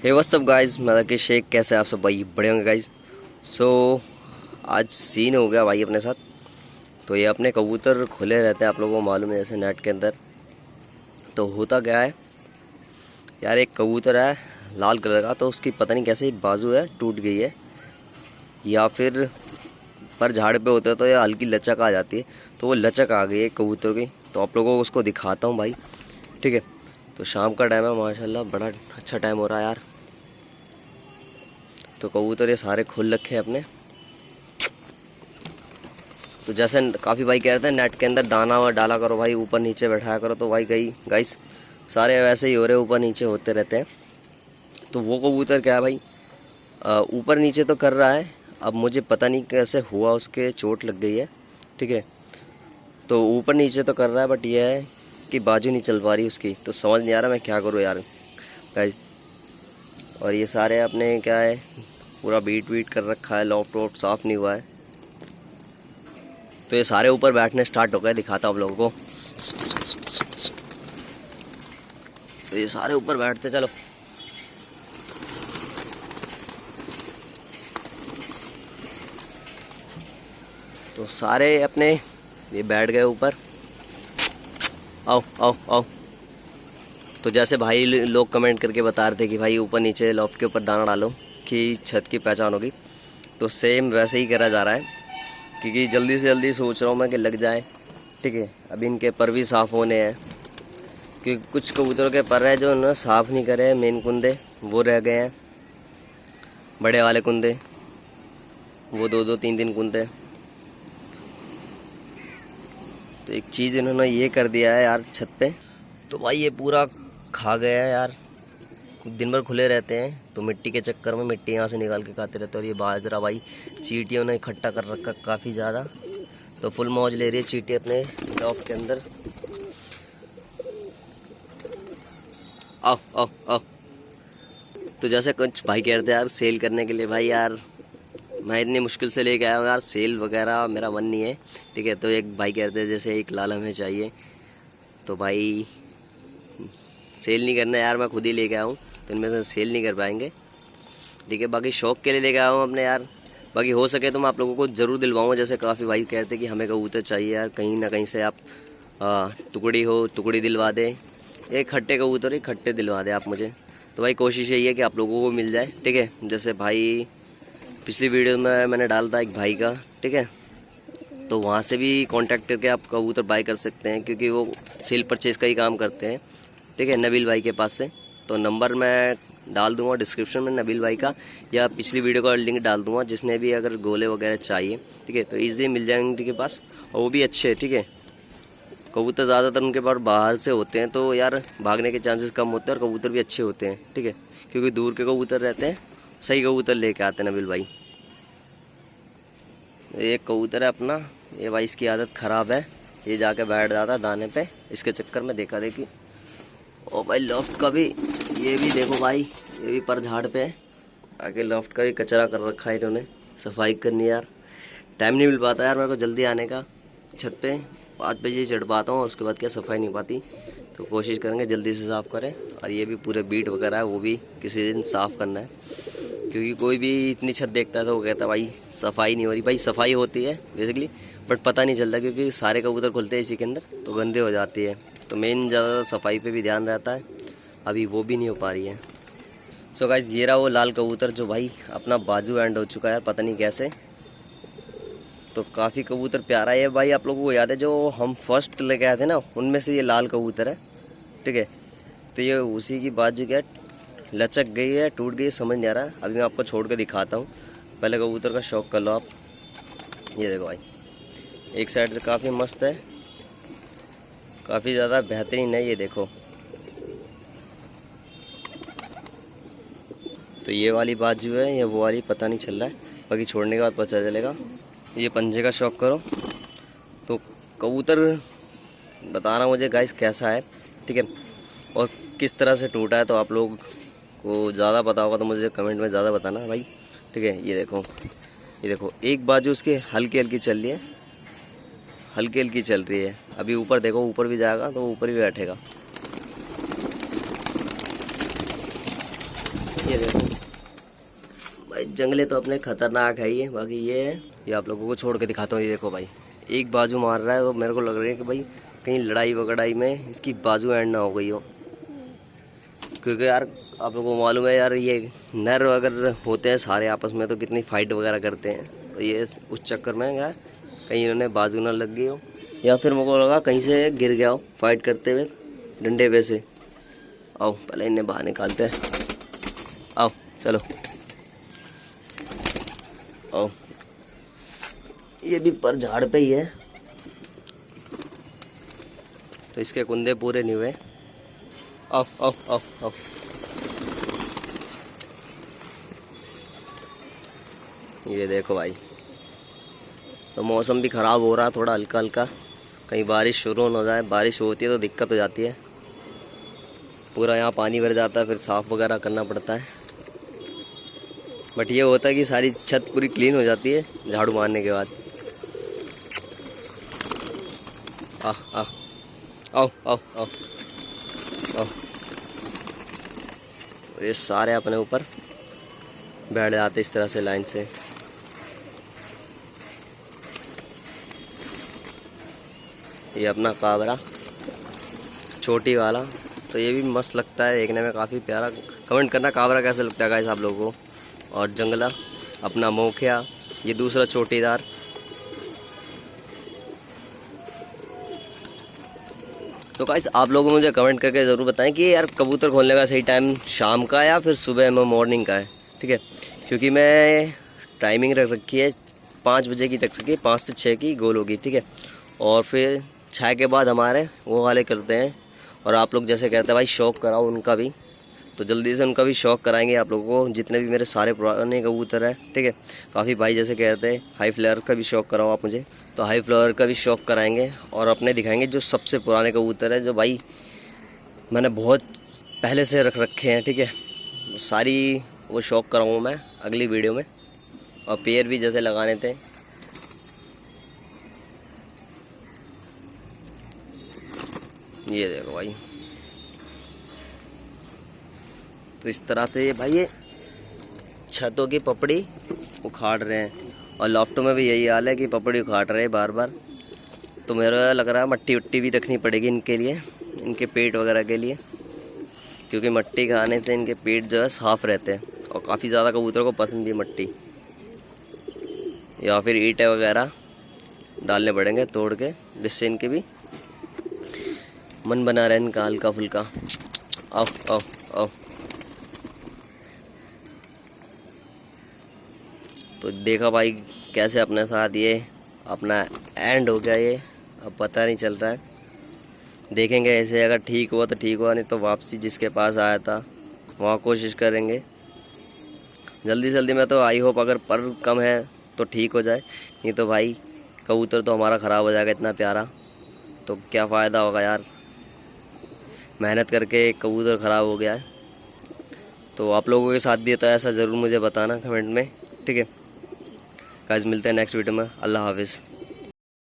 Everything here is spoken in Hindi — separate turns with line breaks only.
हे व्हाट्स अप गाइस, मैं राकेश शेख। कैसे आप सब भाई? बड़े होंगे गाइस। सो आज सीन हो गया भाई अपने साथ। तो ये अपने कबूतर खुले रहते हैं, आप लोगों को मालूम है, जैसे नेट के अंदर। तो होता क्या है यार, एक कबूतर है लाल कलर का, तो उसकी पता नहीं कैसे बाजू है टूट गई है, या फिर पर झाड़ पे होता है तो ये हल्की लचक आ जाती है। तो वो लचक आ गई है कबूतर की, तो आप लोगों को उसको दिखाता हूँ भाई। ठीक है, तो शाम का टाइम है, माशाल्लाह बड़ा अच्छा टाइम हो रहा है यार। तो कबूतर ये सारे खुल रखे हैं अपने। तो जैसे काफ़ी भाई कह रहे थे नेट के अंदर दाना वाना डाला करो भाई, ऊपर नीचे बैठाया करो, तो भाई गई गाइस सारे वैसे ही हो रहे, ऊपर नीचे होते रहते हैं। तो वो कबूतर क्या है भाई, ऊपर नीचे तो कर रहा है। अब मुझे पता नहीं कैसे हुआ, उसके चोट लग गई है। ठीक है, तो ऊपर नीचे तो कर रहा है, बट ये है कि बाजू नहीं चल पा रही उसकी, तो समझ नहीं आ रहा मैं क्या करूँ यार गाइस। और ये सारे अपने क्या है, पूरा बीट वीट कर रखा है, लॉफ्ट वॉफ्ट साफ़ नहीं हुआ है। तो ये सारे ऊपर बैठने स्टार्ट हो गए, दिखाता हूँ आप लोगों को। तो ये सारे ऊपर बैठते, चलो। तो सारे अपने ये बैठ गए ऊपर। आओ आओ आओ। तो जैसे भाई लोग कमेंट करके बता रहे थे कि भाई ऊपर नीचे लॉफ्ट के ऊपर दाना डालो कि छत की पहचान होगी, तो सेम वैसे ही करा जा रहा है, क्योंकि जल्दी से जल्दी सोच रहा हूँ मैं कि लग जाए। ठीक है, अभी इनके पर भी साफ़ होने हैं, क्योंकि कुछ कबूतरों के पर है जो ना साफ़ नहीं करे, मेन कुंदे वो रह गए हैं, बड़े वाले कुंदे, वो 2-2 3-3 कुंदे। तो एक चीज़ इन्होंने ये कर दिया है यार छत पे, तो भाई ये पूरा खा गया है यार। दिन भर खुले रहते हैं तो मिट्टी के चक्कर में मिट्टी यहाँ से निकाल के खाते रहते हैं। और ये बाजरा भाई चींटियों ने इकट्ठा कर रखा काफ़ी ज़्यादा, तो फुल मौज ले रही है चींटी अपने लॉफ्ट के अंदर। आओ आओ आओ। तो जैसे कुछ भाई कह रहे थे यार सेल करने के लिए, भाई यार मैं इतनी मुश्किल से लेके आया हूँ यार, सेल वगैरह मेरा मन नहीं है। ठीक है, तो एक भाई कह रहे थे जैसे एक लाल हमें चाहिए, तो भाई सेल नहीं करना यार, मैं खुद ही लेके आया हूँ, तो इनमें से सेल नहीं कर पाएंगे। ठीक है, बाकी शौक के लिए लेके आया हूँ अपने यार। बाकी हो सके तो मैं आप लोगों को ज़रूर दिलवाऊँगा, जैसे काफ़ी भाई कहते कि हमें कबूतर चाहिए यार, कहीं ना कहीं से आप टुकड़ी हो टुकड़ी दिलवा दे, एक खट्टे कबूतर एक खट्टे दिलवा दे आप मुझे। तो भाई कोशिश यही है कि आप लोगों को मिल जाए। ठीक है, जैसे भाई पिछली वीडियो में मैंने डाला था एक भाई का, ठीक है, तो वहाँ से भी कांटेक्ट करके आप कबूतर बाय कर सकते हैं, क्योंकि वो सेल परचेज़ का ही काम करते हैं। ठीक है, नबील भाई के पास से। तो नंबर मैं डाल दूंगा डिस्क्रिप्शन में नबील भाई का, या पिछली वीडियो का लिंक डाल दूंगा, जिसने भी अगर गोले वगैरह चाहिए, ठीक है, तो ईजिली मिल जाएंगे उनके पास, और वो भी अच्छे। ठीक है, कबूतर ज़्यादातर उनके पास बाहर से होते हैं, तो यार भागने के चांसेस कम होते हैं, और कबूतर भी अच्छे होते हैं। ठीक है, क्योंकि दूर के कबूतर रहते हैं, सही कबूतर लेके आते हैं नबील भाई। एक कबूतर है अपना, ये भाई इसकी आदत ख़राब है, ये जाके बैठ जाता है दाने पे, इसके चक्कर में देखा देखी। ओ भाई लॉफ्ट का भी, ये भी देखो भाई, ये भी पर झाड़ पे है, आके लॉफ्ट का भी कचरा कर रखा है इन्होंने, सफाई करनी है यार। टाइम नहीं मिल पाता यार मेरे को जल्दी आने का छत पे, 5 बजे चढ़ पाता हूँ, उसके बाद क्या सफाई नहीं पाती। तो कोशिश करेंगे जल्दी से साफ़ करें। और ये भी पूरे बीट वगैरह है, वो भी किसी दिन साफ़ करना है, क्योंकि कोई भी इतनी छत देखता है तो वो कहता है भाई सफाई नहीं हो रही। भाई सफाई होती है बेसिकली, बट पता नहीं चलता, क्योंकि सारे कबूतर खुलते हैं इसी के अंदर, तो गंदे हो जाती है। तो मेन ज़्यादा सफाई पे भी ध्यान रहता है, अभी वो भी नहीं हो पा रही है। सो गाइस, ये रहा वो लाल कबूतर जो भाई अपना बाजू एंड हो चुका है यार, पता नहीं कैसे। तो काफ़ी कबूतर प्यारा है भाई, आप लोगों को याद है जो हम फर्स्ट लेके आए थे ना, उनमें से ये लाल कबूतर है। ठीक है, तो ये उसी की बाजू क्या लचक गई है, टूट गई है, समझ नहीं आ रहा है। अभी मैं आपको छोड़ के दिखाता हूँ, पहले कबूतर का शौक कर लो आप। ये देखो भाई, एक साइड से काफ़ी मस्त है, काफ़ी ज़्यादा बेहतरीन है, ये देखो। तो ये वाली बाजू है या वो वाली पता नहीं चल रहा है, बाकी छोड़ने के बाद पता चलेगा। ये पंजे का शौक करो। तो कबूतर बताना मुझे गाइस कैसा है, ठीक है, और किस तरह से टूटा है, तो आप लोग को ज़्यादा पता होगा तो मुझे कमेंट में ज़्यादा बताना भाई। ठीक है, ये देखो, ये देखो, एक बाजू उसकी हल्की हल्की चल रही है, हल्की हल्की चल रही है। अभी ऊपर देखो, ऊपर भी जाएगा तो ऊपर भी बैठेगा। ये जंगले तो अपने खतरनाक है ही है। बाकी ये आप लोगों को छोड़ के दिखाता हूँ। ये देखो भाई, एक बाजू मार रहा है, तो मेरे को लग रहा है कि भाई कहीं लड़ाई वगड़ाई में इसकी बाजू एंड ना हो गई हो, क्योंकि यार आप लोगों को मालूम है यार, ये नर अगर होते हैं सारे आपस में तो कितनी फाइट वगैरह करते हैं। तो ये उस चक्कर में क्या कहीं इन्होंने बाजू ना लग गई हो, या फिर मेरे को लगा कहीं से गिर गया हो फाइट करते हुए डंडे पे से। आओ पहले इन्हें बाहर निकालते हैं। आओ चलो आओ, ये भी पर झाड़ पे ही है, तो इसके कुंदे पूरे नहीं हुए। आओ आओ आओ आओ, ये देखो भाई। तो मौसम भी ख़राब हो रहा है थोड़ा हल्का हल्का, कहीं बारिश शुरू हो जाए। बारिश होती है तो दिक्कत हो जाती है, पूरा यहाँ पानी भर जाता है, फिर साफ़ वगैरह करना पड़ता है। बट ये होता है कि सारी छत पूरी क्लीन हो जाती है झाड़ू मारने के बाद। आओ आओ आओ आओ आओ, ये सारे अपने ऊपर बैठ जाते इस तरह से लाइन से। ये अपना काबरा छोटी वाला, तो ये भी मस्त लगता है देखने में, काफ़ी प्यारा। कमेंट करना काबरा कैसे लगता है गाइस आप लोगों को। और जंगला अपना मोखिया, ये दूसरा चोटीदार। तो गाइस आप लोग मुझे कमेंट करके ज़रूर बताएं कि यार कबूतर खोलने का सही टाइम शाम का या फिर सुबह में मॉर्निंग का है, ठीक है। क्योंकि मैं टाइमिंग रख रखी है 5 बजे की रख रखी है, 5 से 6 की गोल होगी, ठीक है। और फिर 6 के बाद हमारे वो वाले करते हैं। और आप लोग जैसे कहते हैं भाई शौक कराओ उनका भी, तो जल्दी से उनका भी शौक कराएंगे आप लोगों को, जितने भी मेरे सारे पुराने कबूतर हैं, ठीक है। काफ़ी भाई जैसे कहते हैं हाई फ्लावर का भी शौक कराओ आप मुझे, तो हाई फ्लावर का भी शौक कराएंगे। और अपने दिखाएंगे जो सबसे पुराने कबूतर हैं, जो भाई मैंने बहुत पहले से रख रखे हैं, ठीक है। सारी वो शौक कराऊँगा मैं अगली वीडियो में। और पेड़ भी जैसे लगाने थे, ये देखो भाई। तो इस तरह से भाई ये छतों की पपड़ी उखाड़ रहे हैं, और लॉफ्टों में भी यही हाल है कि पपड़ी उखाड़ रहे हैं बार बार। तो मेरा लग रहा है मट्टी उट्टी भी रखनी पड़ेगी इनके लिए, इनके पेट वगैरह के लिए, क्योंकि मट्टी खाने से इनके पेट जो है साफ़ रहते हैं। और काफ़ी ज़्यादा कबूतर को पसंद भी मट्टी, या फिर ईंटें वगैरह डालने पड़ेंगे तोड़ के, जिससे इनके भी मन बना रहे इनका हल्का फुल्का। आओ आओ आओ। तो देखा भाई कैसे अपने साथ ये अपना एंड हो गया, ये अब पता नहीं चल रहा है। देखेंगे ऐसे, अगर ठीक हुआ तो ठीक हुआ, नहीं तो वापसी जिसके पास आया था वहाँ कोशिश करेंगे जल्दी से जल्दी में। तो आई होप अगर पर कम है तो ठीक हो जाए, नहीं तो भाई कबूतर तो हमारा ख़राब हो जाएगा इतना प्यारा, तो क्या फ़ायदा होगा यार, मेहनत करके कबूतर ख़राब हो गया है। तो आप लोगों के साथ भी होता है ऐसा, ज़रूर मुझे बताना कमेंट में, ठीक है गाइस। मिलते हैं नेक्स्ट वीडियो में। अल्लाह हाफिज़।